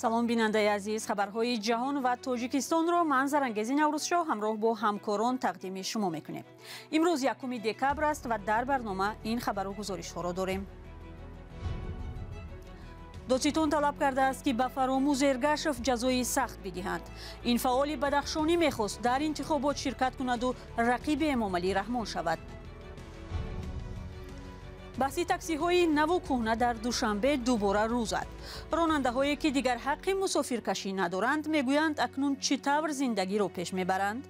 салом бинандаи азиз, хабарҳои ҷаҳон ва тоҷикистонро ман Зарангези Наврӯзшоҳ ҳамроҳ бо ҳамкорон тақдими шумо мекунем. имрӯз 1 декабр аст ва дар барнома ин хабару гузоришҳоро дорем. додситон талаб кардааст ки ба Фаромӯз Эргашев ҷазои сахт бидиҳанд. ин фаъоли бадахшонӣ мехост дар интихобот ширкат кунаду рақиби Эмомалӣ Раҳмон шавад. баҳси таксиҳои наву кӯҳна дар Душанбе дубора рӯ зад. ронандаҳое ки дигар ҳаққи мусофиркашӣ надоранд мегӯянд акнун чӣ тавр зиндагиро пеш мебаранд.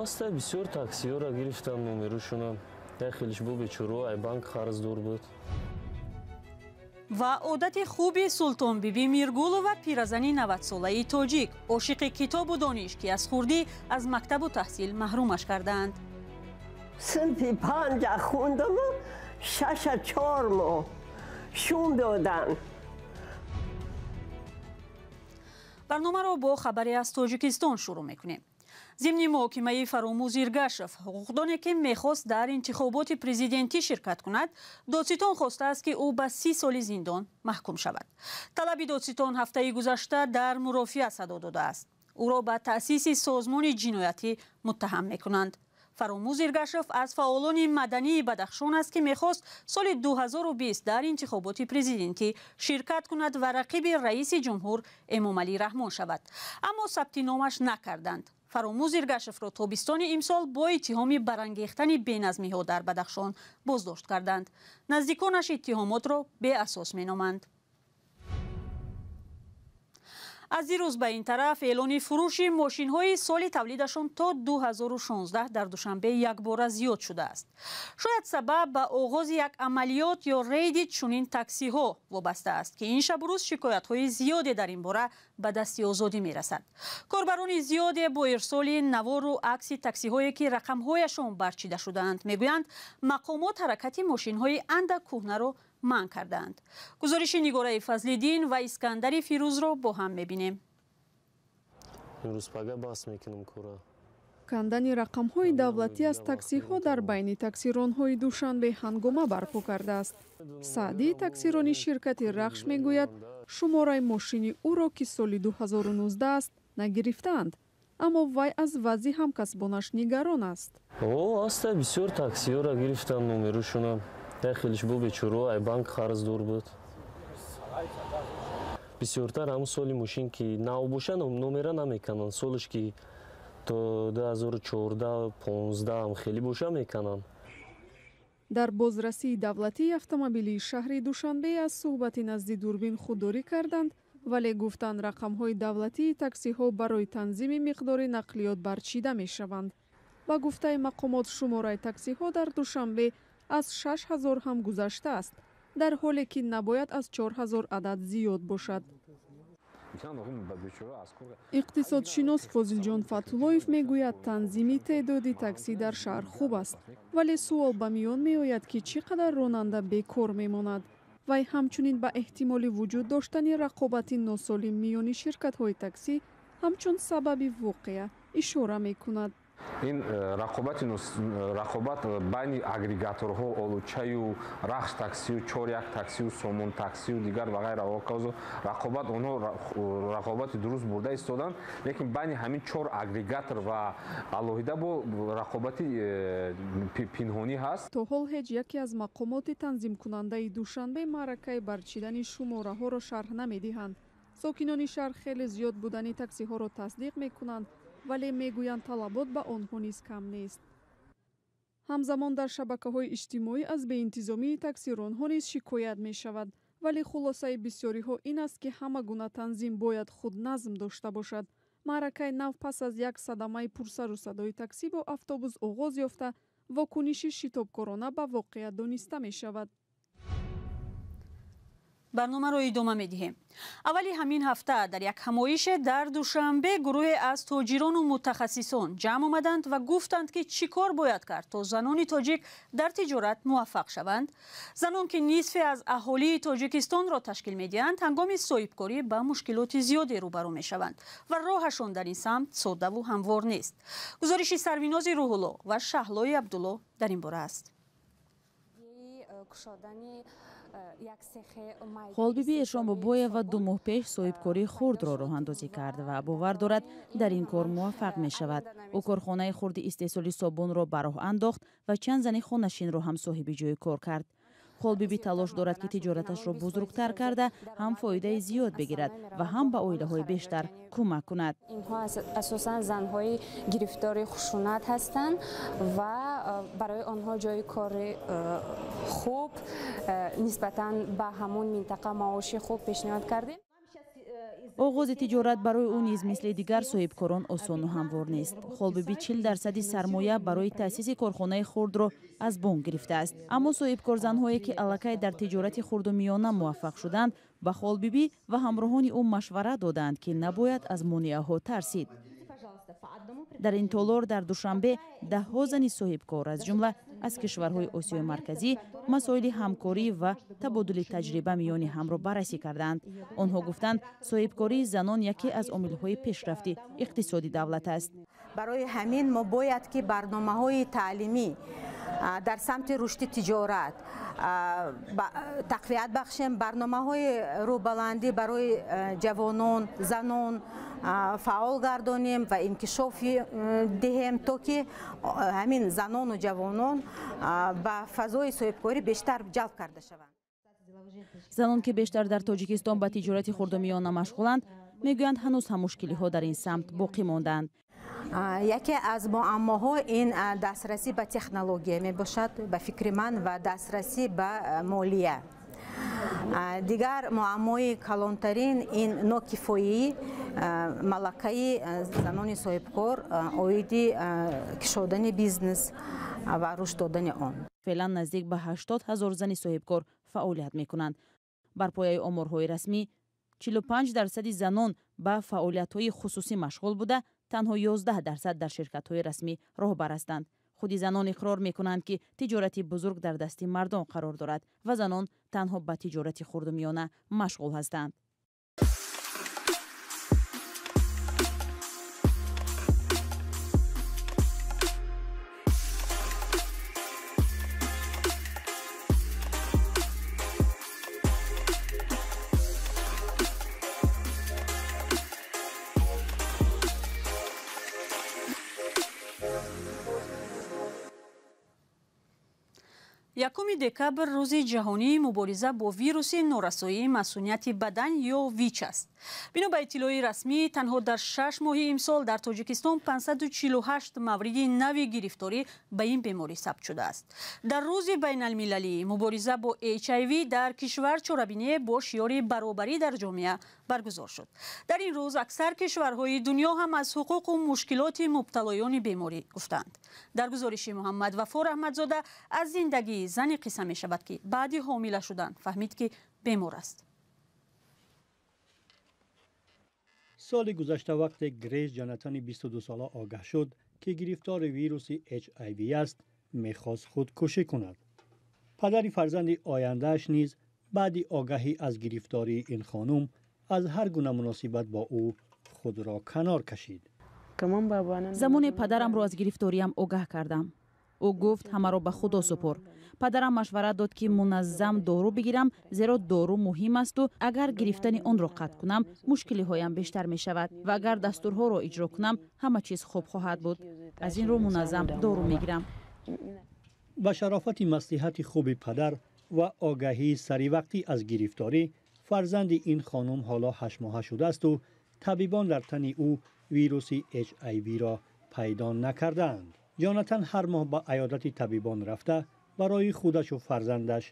Аста бисёр таксиёро гирифтам номерушунам. Хелиш бо бечораҳо ай банк қарздор буд. ва одати хуби Султонбиби Миргулова пиразани 90-солаи тоҷик, ошиқи китобу дониш ки аз хурдӣ аз мактабу таҳсил маҳрумаш кардаанд. синфи 5 хундам, 6 моҳ шум додан. барномаро бо хабаре аз Тоҷикистон шурӯъ мекунем. зимни муҳокимаи Фаромӯз Эргашев ҳуқуқдоне ки мехост дар интихоботи президентӣ ширкат кунад, додситон хостааст ки ӯ ба 30 соли зиндон маҳкум шавад. талаби додситон ҳафтаи гузашта дар мурофиа садо додааст. ӯро ба таъсиси созмони ҷиноятӣ муттаҳам мекунанд. Фаромӯз Эргашев аз фаъолони мадании Бадахшон аст ки мехост соли 2020 дар интихоботи президентӣ ширкат кунад ва рақиби раиси ҷумҳур Эмомалӣ Раҳмон шавад, аммо сабти номаш накарданд. Фаромӯз Эргашевро тобистони имсол бо иттиҳоми барангехтани беназмиҳо дар Бадахшон боздошт карданд. наздиконаш иттиҳомотро беасос меноманд. аз дирӯз ба ин тараф эълони фурӯши мошинҳои соли тавлидашон то 2016 дар Душанбе якбора зиёд шудааст. шояд сабаб ба оғози як амалиёт ё рейди чунин таксиҳо вобаста аст ки ин шабрӯз шикоятҳои зиёде дар ин бора ба дасти озодӣ мерасад. корбарони зиёде бо ирсоли навору акси таксиҳое ки рақамҳояшон барчида шудаанд мегӯянд мақомот ҳаракати мошинҳои андак кӯҳнаро манъ кардаанд. гузориши Нигораи Фазлиддин ва Искандари Фирӯзро бо ҳам мебинем. кандани рақамҳои давлатӣ аз таксиҳо дар байни таксиронҳои Душанбе ҳангома барпо кардааст. Саъдии таксирони ширкати Рахш мегӯяд шумораи мошини ӯро ки соли 2019 аст нагирифтаанд, аммо вай аз вазъи ҳамкасбонаш нигарон аст. Аста бисёр таксиёро гирифтам номерушунам. хелиш бо бечораҳо ай банк қарздор буд. бисёртар ҳамун соли мошин ки нав боша номера намекананд. солиш ки то 2014-15 хеле боша мекананд. дар бозрасии давлатии автомобилии шаҳри Душанбе аз суҳбати назди дурбин худдорӣ карданд, вале гуфтанд рақамҳои давлатии таксиҳо барои танзими миқдори нақлиёт барчида мешаванд. ба гуфтаи мақомот шумораи таксиҳо дар Душанбе аз 6000 ҳам гузаштааст, дар ҳоле ки набояд аз 4000 адад зиёд бошад. иқтисодшинос Фозилҷон Фатуллоев мегӯяд танзими теъдоди таксӣ дар шаҳр хуб аст, вале суол ба миён меояд ки чӣ қадар ронанда бекор мемонад. вай ҳамчунин ба эҳтимоли вуҷуд доштани рақобати носолим миёни ширкатҳои таксӣ ҳамчун сабаби воқеа ишора мекунад. ин рақобат байни агрегаторҳо Олучаю, Рахш таксию, Чоряк таксию, Сомон таксию дигар ва ғайра рақобат онҳо рақобати дуруст бурда истоданд, лекин байни ҳамин 4 агрегатор ва алоҳида бо рақобати пинҳонӣ ҳаст. то ҳол ҳеҷ яке аз мақомоти танзимкунандаи Душанбе маъракаи барчидани шумораҳоро шарҳ намедиҳанд. сокинони шаҳр хеле зиёд будани таксиҳоро тасдиқ мекунанд, вале мегӯянд талабот ба онҳо низ кам нест. ҳамзамон дар шабакаҳои иҷтимоӣ аз беинтизомии таксиронҳо низ шикоят мешавад, вале хулосаи бисёриҳо ин аст ки ҳама гуна танзим бояд худ назм дошта бошад. маъракаи нав пас аз як садамаи пурсару садои таксӣ бо автобус оғоз ёфта, вокуниши шитобкорона ба воқеа дониста мешавад. барномаро идома медиҳем. аввали ҳамин ҳафта дар як ҳамоише дар Душанбе гурӯҳе аз тоҷирону мутахассисон ҷамъ омаданд ва гуфтанд ки чӣ кор бояд кард то занони тоҷик дар тиҷорат муваффақ шаванд. занон ки нисфе аз аҳолии Тоҷикистонро ташкил медиҳанд, ҳангоми соҳибкорӣ ба мушкилоти зиёде рӯбарӯ мешаванд ва роҳашон дар ин самт соддаву ҳамвор нест. гузориши Сарвинози Рӯҳулло ва Шаҳлои Абдулло дар ин бора аст. холбиби эшонбобоева 2 моҳ пеш соҳибкории хурдро роҳандозӣ кард ва бовар дорад дар ин кор муваффақ мешавад. ӯ корхонаи хурди истеҳсоли собунро ба роҳ андохт ва чанд зани хонашинро ҳам соҳиби ҷойи кор кард. холбиби талош дорад ки тиҷораташро бузургтар карда ҳам фоидаи зиёд бигирад ва ҳам ба оилаҳои бештар кӯмак кунад. инҳо асосан занҳои гирифтори хушунат ҳастанд ва барои онҳо ҷойи кори хуб нисбатан ба ҳамун минтақа маоши хуб пешниҳод кардем. оғози тиҷорат барои ӯ низ мисли дигар соҳибкорон осону ҳамвор нест. холбиби 40% сармоя барои таъсиси корхонаи хурдро аз бонк гирифтааст. аммо соҳибкорзанҳое ки аллакай дар тиҷорати хурдумиёна муваффақ шуданд ба холбиби ва ҳамроҳони ӯ машварат доданд ки набояд аз монеаҳо тарсид. дар ин толор дар душанбе даҳҳо зани соҳибкор аз ҷумла аз кишварҳои осиёи марказӣ масоили ҳамкорӣ ва табодули таҷриба миёни ҳамро баррасӣ карданд. онҳо гуфтанд соҳибкории занон яке аз омилҳои пешрафти иқтисоди давлат аст. барои ҳамин мо бояд ки барномаҳои таълимӣ дар самти рушди тиҷорат тақвият бахшем, барномаҳои рӯбаландӣ барои ҷавонон, занон фаъол гардонем ва инкишофи диҳем, то ки ҳамин занону ҷавонон ба фазои соҳибкорӣ бештар ҷалб карда шаванд. занон ки бештар дар тоҷикистон ба тиҷорати хурдумиёна машғуланд мегӯянд ҳанӯз ҳам мушкилиҳо дар ин самт боқӣ мондаанд. яке аз муаммоҳо ин дастрасӣ ба технология мебошад ба фикри ман ва дастрасӣ ба молия. дигар муаммои калонтарин ин нокифоии малакаи занони соҳибкор оиди кушодани бизнес ва рушд додани он. феълан наздик ба 80 000 зани соҳибкор фаъолият мекунанд. бар пояи оморҳои расмӣ 45% занон ба фаъолиятҳои хусусӣ машғул буда танҳо 11% дар ширкатҳои расмӣ роҳбар ҳастанд. худи занон иқрор мекунанд ки тиҷорати бузург дар дасти мардон қарор дорад ва занон танҳо ба тиҷорати хурдумиёна машғул ҳастанд. якуми декабр рӯзи ҷаҳонии мубориза бо вируси норасоии масунияти бадан ё ВИЧ аст. бино ба иттилои расмӣ танҳо дар 6 моҳи имсол дар тоҷикистон 548 мавриди нави гирифторӣ ба ин беморӣ сабт шудааст. дар рӯзи байналмилалии мубориза бо HIV дар кишвар чорабиние бо шиёри баробарӣ дар ҷомеа баргузор шуд. дар ин рӯз аксар кишварҳои дунё ҳам аз ҳуқуқу мушкилоти мубталоёни беморӣ гуфтанд. дар гузориши муҳаммад Вафор Аҳмадзода аз зиндагии зане қисса мешавад ки баъди ҳомила шудан фаҳмид ки бемор аст. соли гузашта вақте Грейс Ҷонатани 22 сола огаҳ шуд ки гирифтори вируси HIV аст, мехост худкушӣ кунад. падари фарзанди ояндааш низ баъди огаҳӣ аз гирифтории ин хонум аз ҳар гуна муносибат бо ӯ худро канор кашид. замоне падарамро аз гирифториам огаҳ кардам. ӯ гуфт ҳамаро ба худо супур. падарам машварат дод ки муназзам дору бигирам, зеро дору муҳим асту агар гирифтани онро қатъ кунам мушкилиҳоям бештар мешавад ва агар дастурҳоро иҷро кунам ҳама чиз хуб хоҳад буд. аз ин рӯ муназзам дору мегирам. ба шарофати маслиҳати хуби падар ва огаҳии саривақтӣ аз гирифторӣ фарзанди ин хонум ҳоло 8 моҳа шудаасту табибон дар тани ӯ вируси HIV-ро пайдо накардаанд. ҷонатан ҳар моҳ ба аёдати табибон рафта барои худашу фарзандаш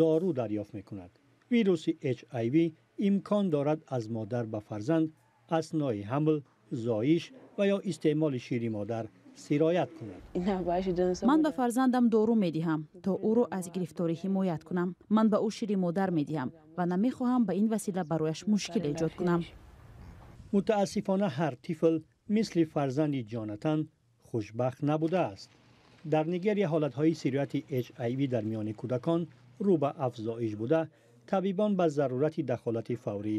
дору дарёфт мекунад. вируси HIV имкон дорад аз модар ба фарзанд аснои ҳамл, зоиш ва ё истеъмоли шири модар сироят кунад. ман ба фарзандам дору медиҳам то ӯро аз гирифторӣ ҳимоят кунам. ман ба ӯ шири модар медиҳам ва намехоҳам ба ин васила барояш мушкил эҷод кунам. мутаассифона ҳар тифл мисли фарзанди ҷонатан хушбахт набудааст. дар Нигерия ҳолатҳои сирояти HIV дар миёни кӯдакон рӯ ба афзоиш буда, табибон ба зарурати дахолати фаврӣ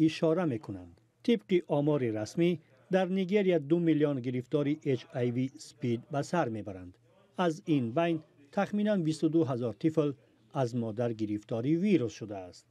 ишора мекунанд. тибқи омори расмӣ дар Нигерия 2 миллион гирифтори HIV спид ба сар мебаранд. аз ин байн тахминан 22 000 тифл از مادر گرفتاری ویروس شده است.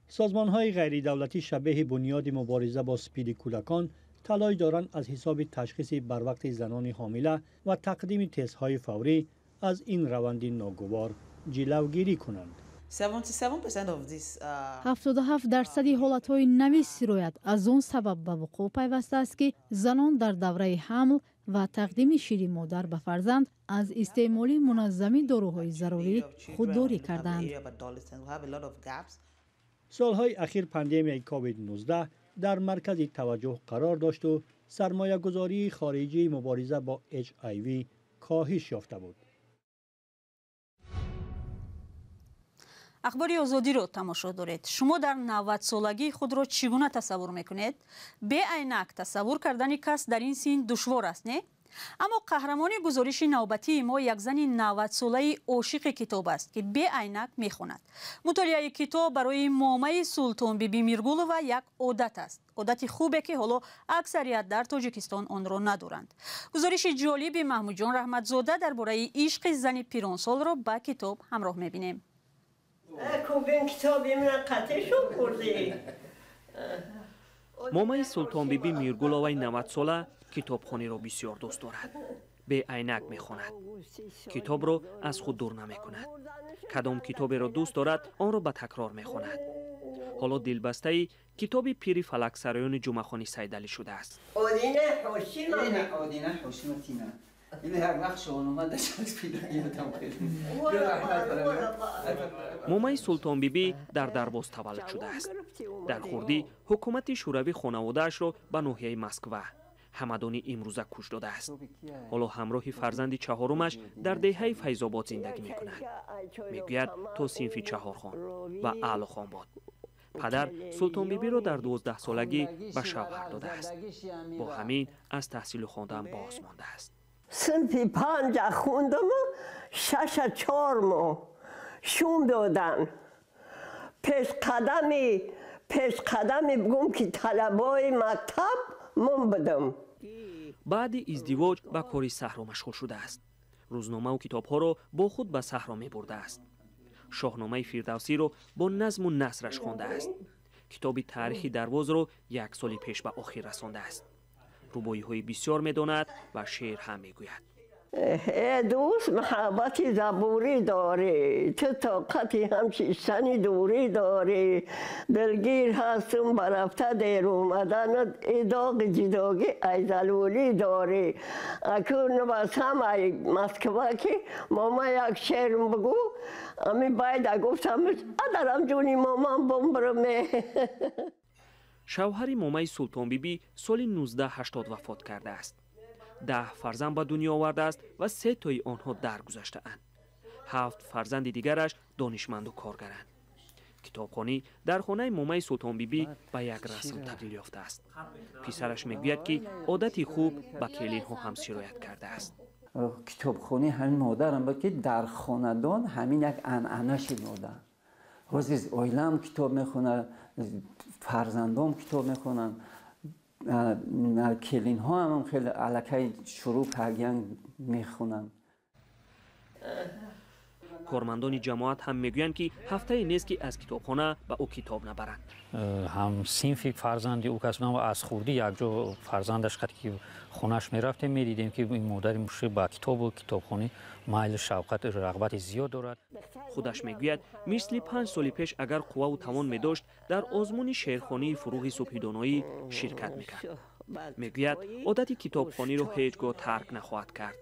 سازمان‌های غیر دولتی شبیه بنیاد مبارزه با سپید کودکان تلاش دارند از حساب تشخیص بر وقت زنان حامله و تقدیم تست‌های فوری از این روند ناگوار جلوگیری کنند. 77% حالتهای نوی سیرویت از اون سبب به وقوع پیوسته است که زنان در دوره حمل و تقدیم شیر مادر به فرزند از استعمال منظم داروهای ضروری خودداری کردند. سالهای اخیر پاندمی کووید 19 در مرکز توجه قرار داشت و سرمایه گذاری خارجی مبارزه با HIV کاهش یافته بود. اخباری آزادی رو تماشا دارید. شما در 90 سالگی خود را چگونه تصور میکنید؟ به عینک تصور کردن کس در این سن دشوار است نه؟ اما قهرمان گزارش نوبتی ما یک زن 90 ساله عاشق کتاب است که به عینک میخواند. مطالعه کتاب برای مامه سلطان بیبی میرگولووا یک عادت است. عادت خوبه که حالا اکثریت در تاجیکستان آن را ندارند. گزارش جالب محمود جان رحمتزاده درباره عشق زن پیرانسال را با کتاب همراه میبینیم. مامه سلطان بیبی میرگولووای 90 ساله کتابخوانی را بسیار دوست دارد. به عینک میخواند. کتاب را از خود دور نمیکند. کدام کتابی را دوست دارد آن را به تکرار میخواند. حالا دلبسته کتاب پیری فلک سرایان جمعخانی سیدعلی شده است. آدینه حوشیمتینه. این هر وقت شما اومد داشت پیدا یادم خیلی. مامه سلطان بیبی در درباز تولد شده است. در خردی حکومت شوروی خانواده‌اش را به ناحیه مسکو همدانی امروزه کش داده است. حالا همراه فرزند چهارمش در دهه فیض‌آباد زندگی میکند. میگوید تا صنف چهارخان و اعلی خان بود. پدر سلطان بیبی را در 12 سالگی به شوهر داده است. با همین از تحصیل خواندن باز مانده است. صنف 5 خوندم و 4 ماه شوم دادن. پیش قدمی بگم که طلبای مکتب من بدم. بعد ازدواج به کاری صحرا مشغول شده است. روزنامه و کتاب‌ها را با خود به صحرا می برده است. شاهنامه فردوسی را با نظم و نثرش خوانده است. کتاب تاریخی درواز را 1 سال پیش به آخر رسانده است. رباعی‌های بسیار می‌داند و شعر هم می‌گوید. دوست محبت زبوری داری، تو طاقتی همچیستنی دوری داری، دلگیر هستم برفته دیر اومدن ایداغ جداگی ایزلولی داری. اکنون بس هم ای مسکوه که ماما یک شعر بگو امی باید گفتم ادرم جونی مامان بمبرمه. شوهر مامه سلطان بیبی سال 1980 وفات کرده است. 10 فرزند به دنیا آورده است و 3 تای آنها درگذشته‌اند. 7 فرزند دیگرش دانشمند و کارگرند. کتابخوانی در خانه مامه سلطان بیبی به یک رسم تبدیل یافته است. پسرش میگوید که عادتی خوب به کلین‌ها هم سرایت کرده است. کتابخوانی همین مادرم بود که در خاندان همین یک عنعنه‌اش مادر. روز اویلم کتاب میخونه، فرزندام کتاب میخونن، کلین ها هم خیلی علکه شروع کردن میخونن. کارمندان جماعت هم میگویند که هفته نیست که از کتابخانه به او کتاب نبرند. هم صنف فرزندی او کس و از خوردی یک جا فرزندش قد که خونش میرفتیم میدیدیم که این مادر مشکل با کتاب و کتابخانه مایل شوقت رغبت زیاد دارد. خودش میگوید مثل 5 سال پیش اگر قوه و توان میداشت در آزمون شعرخوانی فروغ صبحیدانایی شرکت میکرد. میگوید عادت کتابخوانی را هیچگاه ترک نخواهد کرد.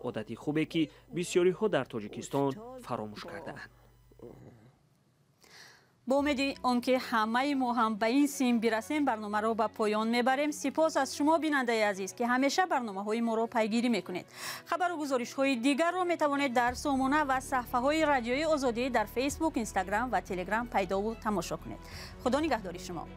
عادتی خوبه که بسیاری ها در تاجیکستان فراموش کرده اند. با امید آنکه همه ما هم به این سیم برسیم برنامه را به پایان میبریم. سپاس از شما بیننده عزیز که همیشه برنامه های ما را پیگیری میکنید. خبر و گزارش های دیگر را میتوانید در سامانه و صفحه های رادیوی آزادی در فیسبوک، اینستاگرام و تلگرام پیدا و تماشا کنید. خدا نگهداری شما.